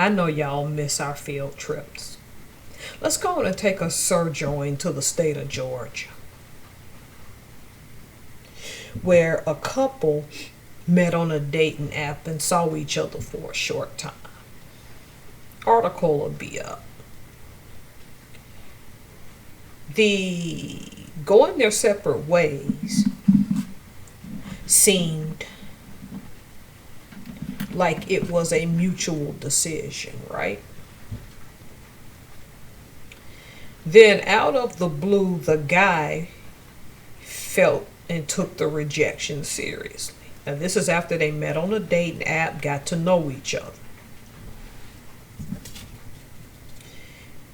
I know y'all miss our field trips. Let's go on and take a sojourn to the state of Georgia, where a couple met on a dating app and saw each other for a short time. Article will be up. The going their separate ways seemed like it was a mutual decision, right? Then, out of the blue, the guy felt and took the rejection seriously. Now, this is after they met on a dating app, got to know each other.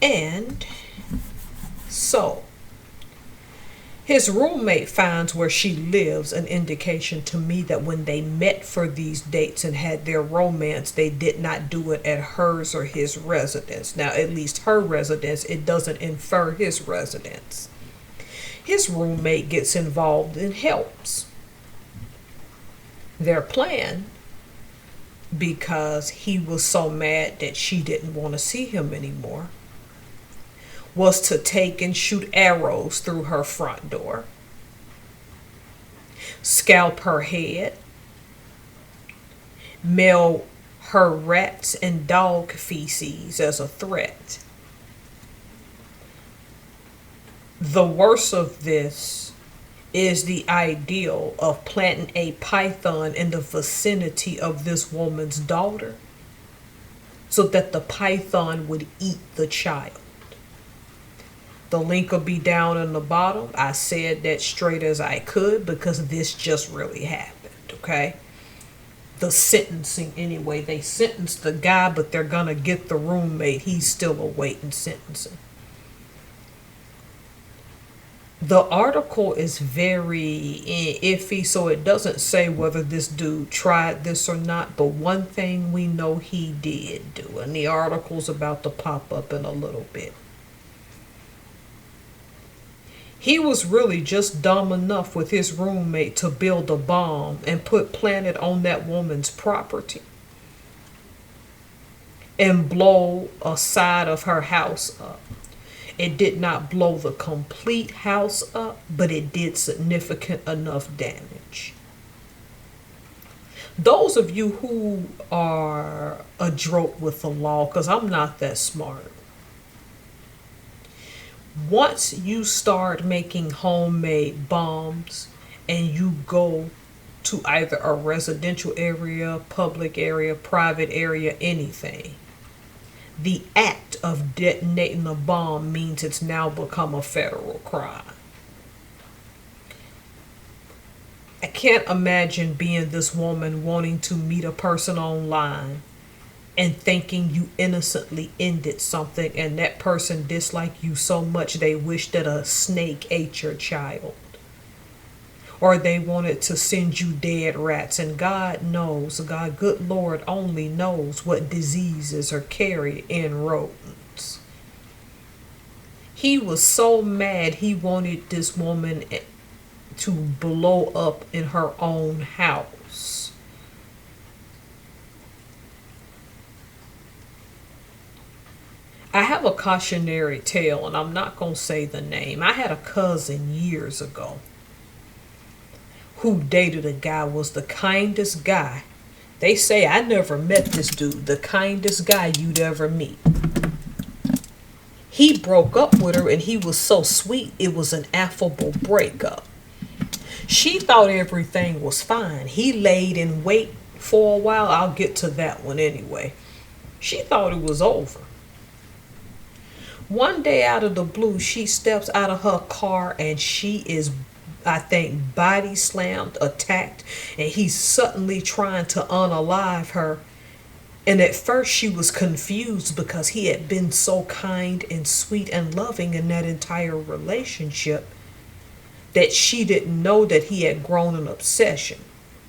And so, his roommate finds where she lives an indication to me that when they met for these dates and had their romance, they did not do it at hers or his residence. Now, at least her residence, it doesn't infer his residence. His roommate gets involved and helps. Their plan, because he was so mad that she didn't want to see him anymore, was to take and shoot arrows through her front door, scalp her head, mail her rats and dog feces as a threat. The worst of this is the ideal of planting a python in the vicinity of this woman's daughter so that the python would eat the child. The link will be down in the bottom. I said that straight as I could because this just really happened, okay? The sentencing, anyway. They sentenced the guy, but they're going to get the roommate. He's still awaiting sentencing. The article is very iffy, so it doesn't say whether this dude tried this or not, but one thing we know he did do, and the article's about to pop up in a little bit. He was really just dumb enough with his roommate to build a bomb and plant it on that woman's property and blow a side of her house up. It did not blow the complete house up, but it did significant enough damage. Those of you who are adroit with the law, because I'm not that smart, once you start making homemade bombs and you go to either a residential area, public area, private area, anything, the act of detonating a bomb means it's now become a federal crime. I can't imagine being this woman wanting to meet a person online and thinking you innocently ended something and that person disliked you so much they wish that a snake ate your child. Or they wanted to send you dead rats, and God knows, God, good Lord only knows what diseases are carried in rodents. He was so mad he wanted this woman to blow up in her own house. I have a cautionary tale, and I'm not going to say the name. I had a cousin years ago who dated a guy, was the kindest guy. They say I never met this dude, the kindest guy you'd ever meet. He broke up with her and he was so sweet, it was an affable breakup. She thought everything was fine. He laid in wait for a while. I'll get to that one anyway. She thought it was over. One day out of the blue, she steps out of her car and she is, I think, body slammed, attacked, and he's suddenly trying to unalive her. And at first she was confused because he had been so kind and sweet and loving in that entire relationship that she didn't know that he had grown an obsession.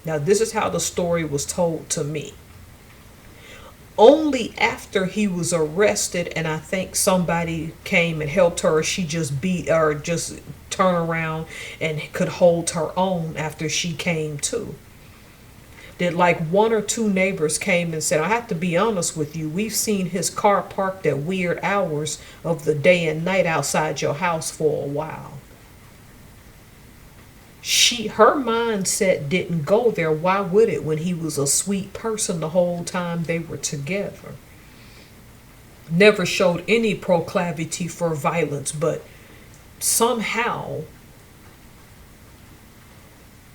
Now, this is how the story was told to me. Only after he was arrested, and I think somebody came and helped her, she just beat or just turned around and could hold her own after she came to. that like one or two neighbors came and said, I have to be honest with you, we've seen his car parked at weird hours of the day and night outside your house for a while. Her mindset didn't go there. Why would it, when he was a sweet person the whole time they were together? Never showed any proclivity for violence, but somehow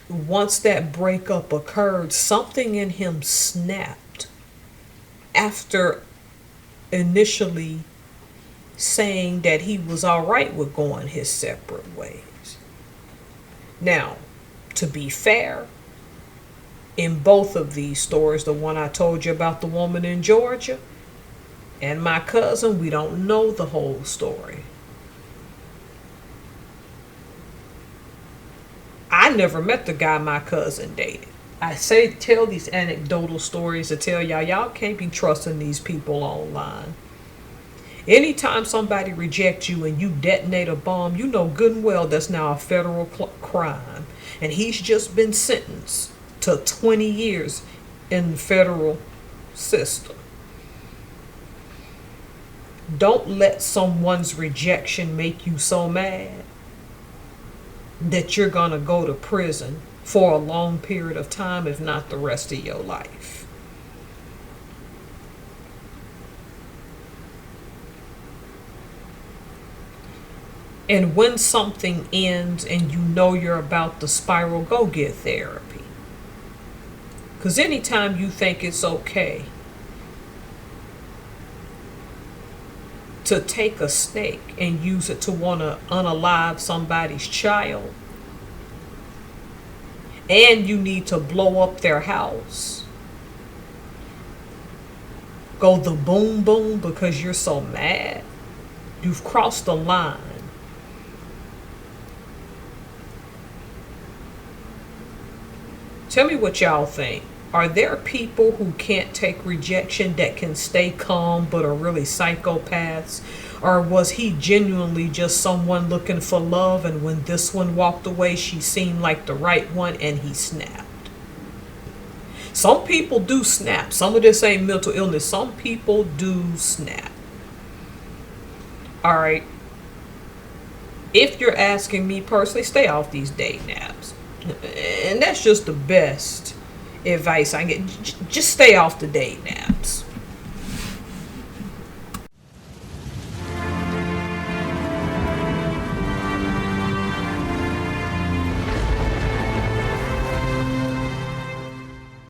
once that breakup occurred, something in him snapped after initially saying that he was all right with going his separate ways. Now, to be fair, in both of these stories, the one I told you about the woman in Georgia and my cousin, we don't know the whole story. I never met the guy my cousin dated. Tell these anecdotal stories to tell y'all can't be trusting these people online. Anytime somebody rejects you and you detonate a bomb, you know good and well that's now a federal crime. And he's just been sentenced to 20 years in the federal system. Don't let someone's rejection make you so mad that you're going to go to prison for a long period of time, if not the rest of your life. And when something ends and you know you're about to spiral, go get therapy. Because anytime you think it's okay to take a snake and use it to want to unalive somebody's child, and you need to blow up their house, go the boom boom because you're so mad, you've crossed the line. Tell me what y'all think. Are there people who can't take rejection that can stay calm but are really psychopaths? Or was he genuinely just someone looking for love, and when this one walked away, she seemed like the right one and he snapped? Some people do snap. Some of this ain't mental illness. Some people do snap. All right. If you're asking me personally, stay off these dating apps. And that's just the best advice I get. Just stay off the dating apps.